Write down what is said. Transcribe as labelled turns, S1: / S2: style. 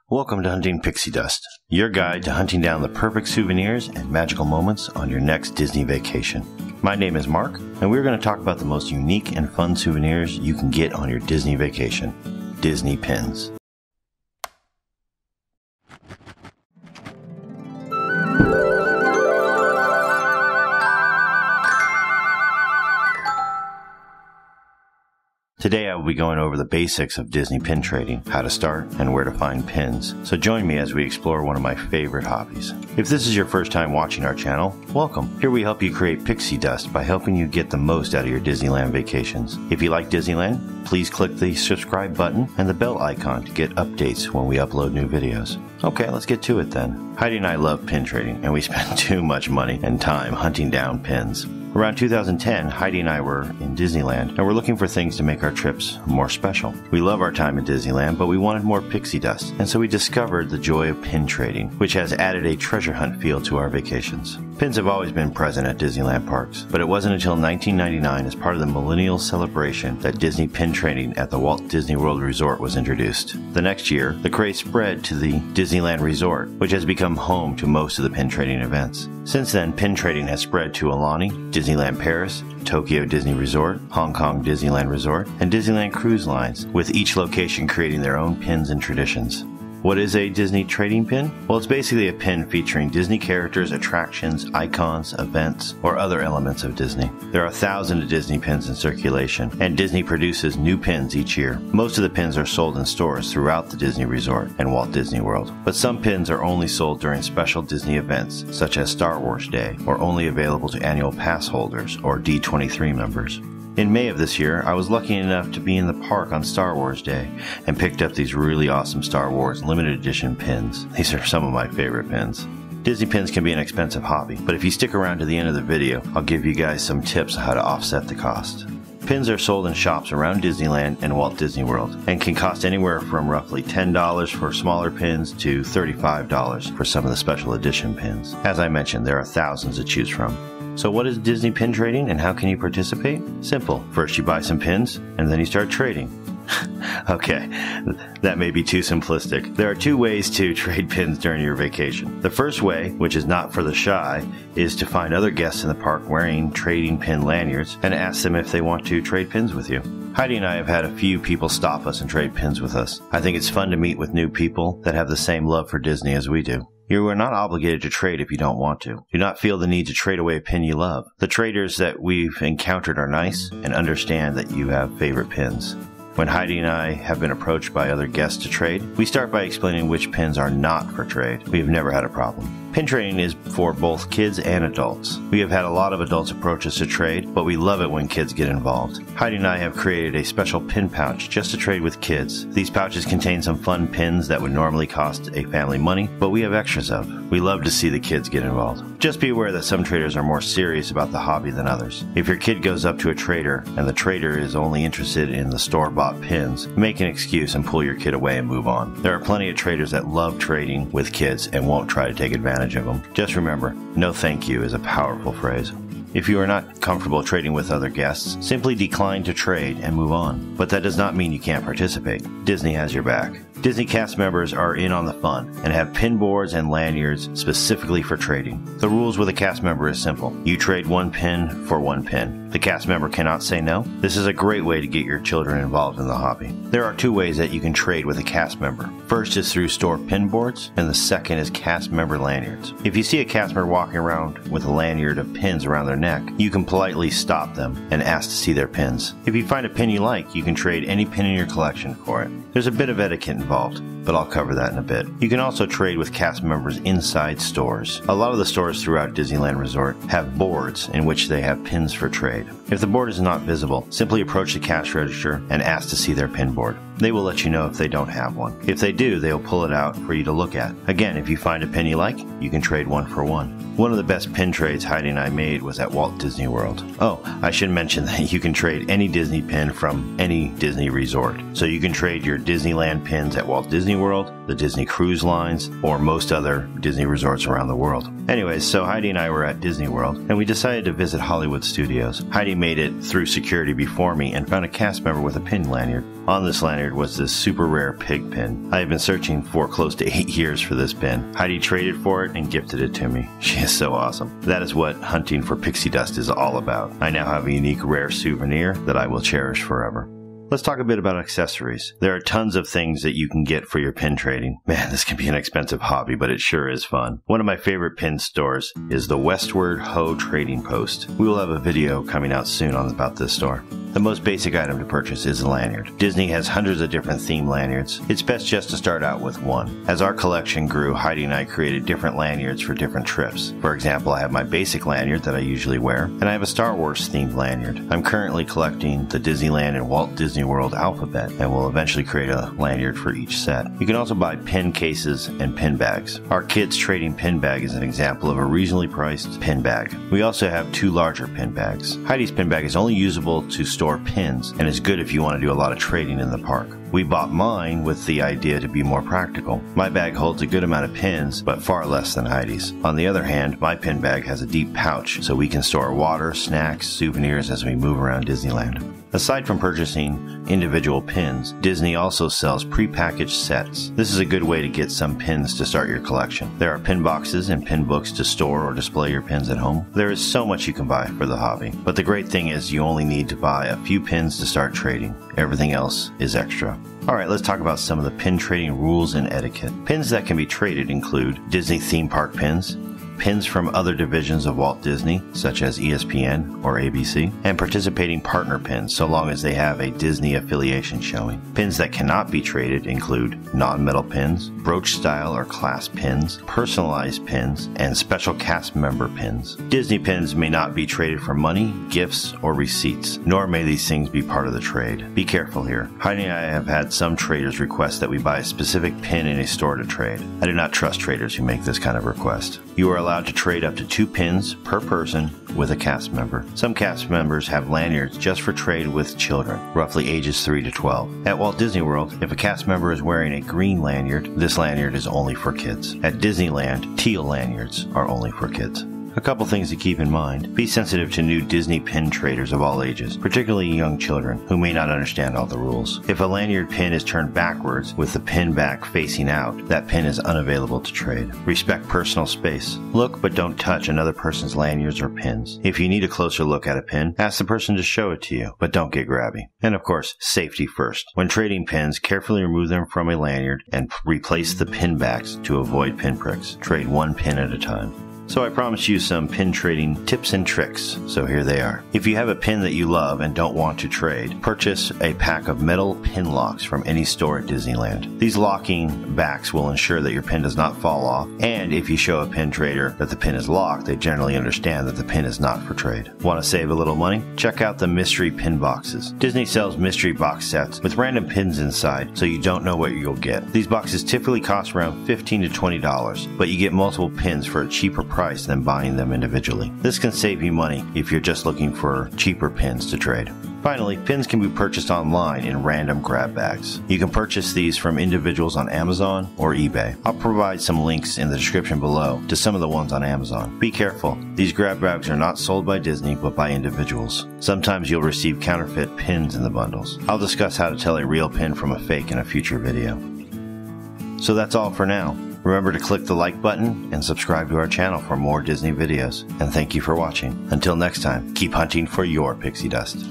S1: Welcome to Hunting Pixie Dust, your guide to hunting down the perfect souvenirs and magical moments on your next Disney vacation. My name is Mark, and we're going to talk about the most unique and fun souvenirs you can get on your Disney vacation. Disney pins. Today I will be going over the basics of Disney pin trading, how to start, and where to find pins. So join me as we explore one of my favorite hobbies. If this is your first time watching our channel, welcome. Here we help you create pixie dust by helping you get the most out of your Disneyland vacations. If you like Disneyland, please click the subscribe button and the bell icon to get updates when we upload new videos. Okay, let's get to it then. Heidi and I love pin trading, and we spend too much money and time hunting down pins. Around 2010, Heidi and I were in Disneyland, and we're looking for things to make our trips more special. We love our time at Disneyland, but we wanted more pixie dust, and so we discovered the joy of pin trading, which has added a treasure hunt feel to our vacations. Pins have always been present at Disneyland parks, but it wasn't until 1999, as part of the Millennial Celebration, that Disney pin trading at the Walt Disney World Resort was introduced. The next year, the craze spread to the Disneyland Resort, which has become home to most of the pin trading events. Since then, pin trading has spread to Alani, Disneyland Paris, Tokyo Disney Resort, Hong Kong Disneyland Resort, and Disneyland Cruise Lines, with each location creating their own pins and traditions. What is a Disney trading pin? Well, it's basically a pin featuring Disney characters, attractions, icons, events, or other elements of Disney. There are thousands of Disney pins in circulation, and Disney produces new pins each year. Most of the pins are sold in stores throughout the Disney Resort and Walt Disney World, but some pins are only sold during special Disney events, such as Star Wars Day, or only available to annual pass holders or D23 members. In May of this year, I was lucky enough to be in the park on Star Wars Day and picked up these really awesome Star Wars limited edition pins. These are some of my favorite pins. Disney pins can be an expensive hobby, but if you stick around to the end of the video, I'll give you guys some tips on how to offset the cost. Pins are sold in shops around Disneyland and Walt Disney World and can cost anywhere from roughly $10 for smaller pins to $35 for some of the special edition pins. As I mentioned, there are thousands to choose from. So what is Disney pin trading and how can you participate? Simple. First you buy some pins and then you start trading. Okay, that may be too simplistic. There are two ways to trade pins during your vacation. The first way, which is not for the shy, is to find other guests in the park wearing trading pin lanyards and ask them if they want to trade pins with you. Heidi and I have had a few people stop us and trade pins with us. I think it's fun to meet with new people that have the same love for Disney as we do. You are not obligated to trade if you don't want to. Do not feel the need to trade away a pin you love. The traders that we've encountered are nice and understand that you have favorite pins. When Heidi and I have been approached by other guests to trade, we start by explaining which pins are not for trade. We have never had a problem. Pin trading is for both kids and adults. We have had a lot of adults approach us to trade, but we love it when kids get involved. Heidi and I have created a special pin pouch just to trade with kids. These pouches contain some fun pins that would normally cost a family money, but we have extras of. We love to see the kids get involved. Just be aware that some traders are more serious about the hobby than others. If your kid goes up to a trader and the trader is only interested in the store-bought pins, make an excuse and pull your kid away and move on. There are plenty of traders that love trading with kids and won't try to take advantage of them. Just remember, no thank you is a powerful phrase. If you are not comfortable trading with other guests, simply decline to trade and move on. But that does not mean you can't participate. Disney has your back. Disney cast members are in on the fun and have pin boards and lanyards specifically for trading. The rules with a cast member is simple. You trade one pin for one pin. The cast member cannot say no. This is a great way to get your children involved in the hobby. There are two ways that you can trade with a cast member. First is through store pin boards, and the second is cast member lanyards. If you see a cast member walking around with a lanyard of pins around their neck, you can politely stop them and ask to see their pins. If you find a pin you like, you can trade any pin in your collection for it. There's a bit of etiquette involved, but I'll cover that in a bit. You can also trade with cast members inside stores. A lot of the stores throughout Disneyland Resort have boards in which they have pins for trade. If the board is not visible, simply approach the cash register and ask to see their pin board. They will let you know if they don't have one. If they do, they will pull it out for you to look at. Again, if you find a pin you like, you can trade one for one. One of the best pin trades Heidi and I made was at Walt Disney World. Oh, I should mention that you can trade any Disney pin from any Disney resort. So you can trade your Disneyland pins at Walt Disney World, the Disney Cruise Lines, or most other Disney resorts around the world. Anyways, so Heidi and I were at Disney World, and we decided to visit Hollywood Studios. Heidi made it through security before me and found a cast member with a pin lanyard. On this lanyard lanyard was this super rare pig pin. I have been searching for close to 8 years for this pin. Heidi traded for it and gifted it to me. She is so awesome. That is what hunting for pixie dust is all about. I now have a unique rare souvenir that I will cherish forever. Let's talk a bit about accessories. There are tons of things that you can get for your pin trading. Man, this can be an expensive hobby, but it sure is fun. One of my favorite pin stores is the Westward Ho Trading Post. We will have a video coming out soon about this store. The most basic item to purchase is a lanyard. Disney has hundreds of different theme lanyards. It's best just to start out with one. As our collection grew, Heidi and I created different lanyards for different trips. For example, I have my basic lanyard that I usually wear, and I have a Star Wars themed lanyard. I'm currently collecting the Disneyland and Walt Disney World alphabet, and will eventually create a lanyard for each set. You can also buy pin cases and pin bags. Our kids' trading pin bag is an example of a reasonably priced pin bag. We also have 2 larger pin bags. Heidi's pin bag is only usable to store pins and is good if you want to do a lot of trading in the park. We bought mine with the idea to be more practical. My bag holds a good amount of pins, but far less than Heidi's. On the other hand, my pin bag has a deep pouch, so we can store water, snacks, souvenirs as we move around Disneyland. Aside from purchasing individual pins, Disney also sells prepackaged sets. This is a good way to get some pins to start your collection. There are pin boxes and pin books to store or display your pins at home. There is so much you can buy for the hobby, but the great thing is you only need to buy a few pins to start trading. Everything else is extra. Alright, let's talk about some of the pin trading rules and etiquette. Pins that can be traded include Disney theme park pins, pins from other divisions of Walt Disney, such as ESPN or ABC, and participating partner pins, so long as they have a Disney affiliation showing. Pins that cannot be traded include non-metal pins, brooch-style or clasp pins, personalized pins, and special cast member pins. Disney pins may not be traded for money, gifts, or receipts, nor may these things be part of the trade. Be careful here. Heidi and I have had some traders request that we buy a specific pin in a store to trade. I do not trust traders who make this kind of request. You are allowed to trade up to 2 pins per person with a cast member. Some cast members have lanyards just for trade with children, roughly ages 3 to 12. At Walt Disney World, if a cast member is wearing a green lanyard, this lanyard is only for kids. At Disneyland, teal lanyards are only for kids. A couple things to keep in mind. Be sensitive to new Disney pin traders of all ages, particularly young children who may not understand all the rules. If a lanyard pin is turned backwards with the pin back facing out, that pin is unavailable to trade. Respect personal space. Look but don't touch another person's lanyards or pins. If you need a closer look at a pin, ask the person to show it to you, but don't get grabby. And of course, safety first. When trading pins, carefully remove them from a lanyard and replace the pin backs to avoid pin pricks. Trade 1 pin at a time. So I promised you some pin trading tips and tricks, so here they are. If you have a pin that you love and don't want to trade, purchase a pack of metal pin locks from any store at Disneyland. These locking backs will ensure that your pin does not fall off, and if you show a pin trader that the pin is locked, they generally understand that the pin is not for trade. Want to save a little money? Check out the mystery pin boxes. Disney sells mystery box sets with random pins inside, so you don't know what you'll get. These boxes typically cost around $15 to $20, but you get multiple pins for a cheaper price than buying them individually. This can save you money if you're just looking for cheaper pins to trade. Finally, pins can be purchased online in random grab bags. You can purchase these from individuals on Amazon or eBay. I'll provide some links in the description below to some of the ones on Amazon. Be careful. These grab bags are not sold by Disney but by individuals. Sometimes you'll receive counterfeit pins in the bundles. I'll discuss how to tell a real pin from a fake in a future video. So that's all for now. Remember to click the like button and subscribe to our channel for more Disney videos. And thank you for watching. Until next time, keep hunting for your pixie dust.